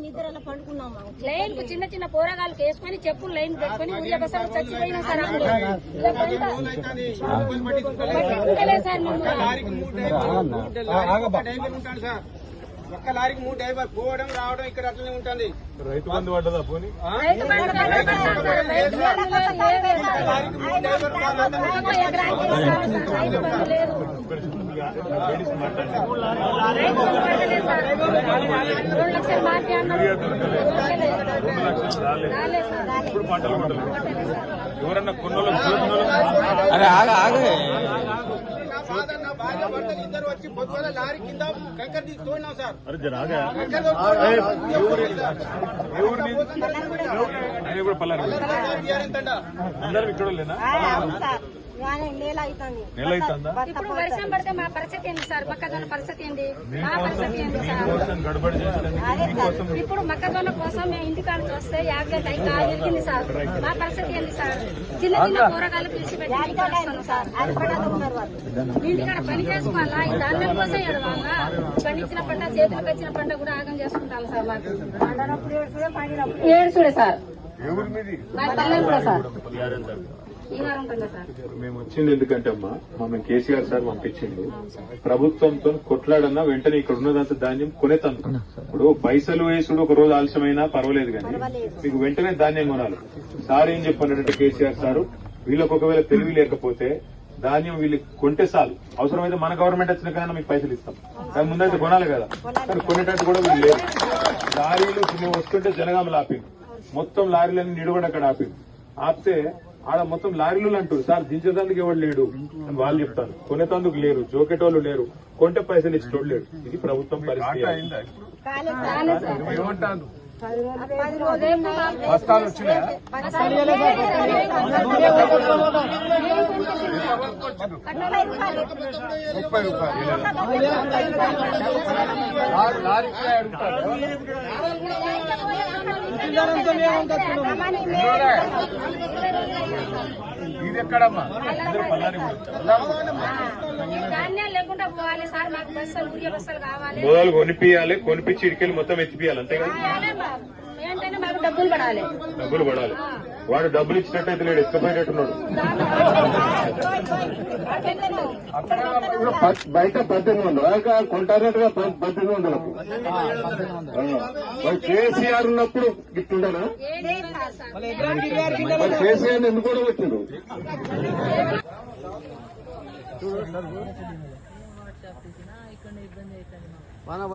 నిద్రలో పండుకున్నాము. లైన్ కు చిన్న చిన్న పోరగాళ్ళకి వేసుకొని చెప్పులు లైన్ పెట్టుకుని ఊళ్ళో బస్సు చచ్చిపోయినా సార్ అప్పుడు ఒక్క లారీకి 3 డ్రైవర్ పోవడం రావడం ఇక్కడ అట్లనే ఉంటుంది. రైతు బంధు పడ్డదా పోనీ? ఇప్పుడు పంటలు ఎవరన్నా కొన్నోళ్ళు భార్య భర్తలు ఇద్దరు వచ్చి పొద్దున లారీ కింద కంకర తీసి తోడినాం సార్. అందరం ఇక్కడ లేనా? నెల అవుతుందా? ఇప్పుడు వర్షం పడితే మా పరిస్థితి ఏంటి సార్? మొక్కజొన్న పరిస్థితి ఏంటి? మా పరిస్థితి ఏంటి సార్? ఇప్పుడు మొక్కజొన్న కోసం మేము ఇంటికాడ చూస్తే యాక్సిడెంట్ అయి కాలు ఇరిగింది సార్. మా పరిస్థితి ఏంటి సార్? చిన్న చిన్న కూరగాయలు పిలిచి పెట్టి సార్ ఇంటికాడ పని చేసుకోవాలా? ఈ ధాన్యం కోసం ఎడవాలా? పండించిన పంట చేతులకు వచ్చిన పంట కూడా ఆగం చేసుకుంటాం సార్. మాకు ఏడుచుడే సార్. మా పల్లెలు కూడా సార్ మేము వచ్చింది ఎందుకంటే అమ్మా మమ్మల్ని కేసీఆర్ సార్ పంపించిండు. ప్రభుత్వంతో కొట్లాడన్నా వెంటనే ఇక్కడ ఉన్నదంతా ధాన్యం కొనేతాను. ఇప్పుడు పైసలు వేసుడు ఒక రోజు ఆలస్యమైనా పర్వాలేదు కానీ మీకు వెంటనే ధాన్యం కొనాలి. సార్ ఏం చెప్పారంటే కేసీఆర్ సారు వీళ్ళకి ఒకవేళ తెలివి లేకపోతే ధాన్యం వీళ్ళు కొంటే చాలు, అవసరమైతే మన గవర్నమెంట్ వచ్చిన కన్నా మీకు పైసలు ఇస్తాం, కానీ ముందైతే కొనాలి కదా. కానీ కొనేటట్టు కూడా వీళ్ళు లేదు. లారీలు మేము వస్తుంటే జనగామలు ఆపింది, మొత్తం లారీలన్నీ నిడుబడి అక్కడ ఆపింది. ఆపితే ఆడ మొత్తం లారీలు అంటారు సార్ దించేందుకు ఎవరు లేడు అని వాళ్ళు చెప్తారు, కొనేతందుకు లేరు, జోకేటోళ్ళు లేరు, కొంటే పైసలు ఇచ్చేటోళ్ళు లేరు. ఇది ప్రభుత్వం పరిస్థితి. బస్తాలు వచ్చినాయా? 30 ఇది ఎక్కడమ్మా? ధాన్యాలు లేకుండా పోవాలి సార్. మాకు బస్సులు ఊరికే బస్సులు కావాలి. మొదలు కొనిపియాలి, కొనిపించి ఇడికెళ్ళి మొత్తం ఎత్తిపియాలి, అంతే కదా? ఏంటంటే మాకు డబ్బులు పడాలి. డబ్బులు పడాలి. వాడు డబ్బులు ఇచ్చినట్టయితే లేడు, ఎత్తుకుపోయేటట్టున్నాడు. బయట 1800 కొంటారట్టుగా 1800లకు కేసీఆర్ ఉన్నప్పుడు గిట్టుండనా? కేసీఆర్ ఎందుకు కూడా వచ్చిండు?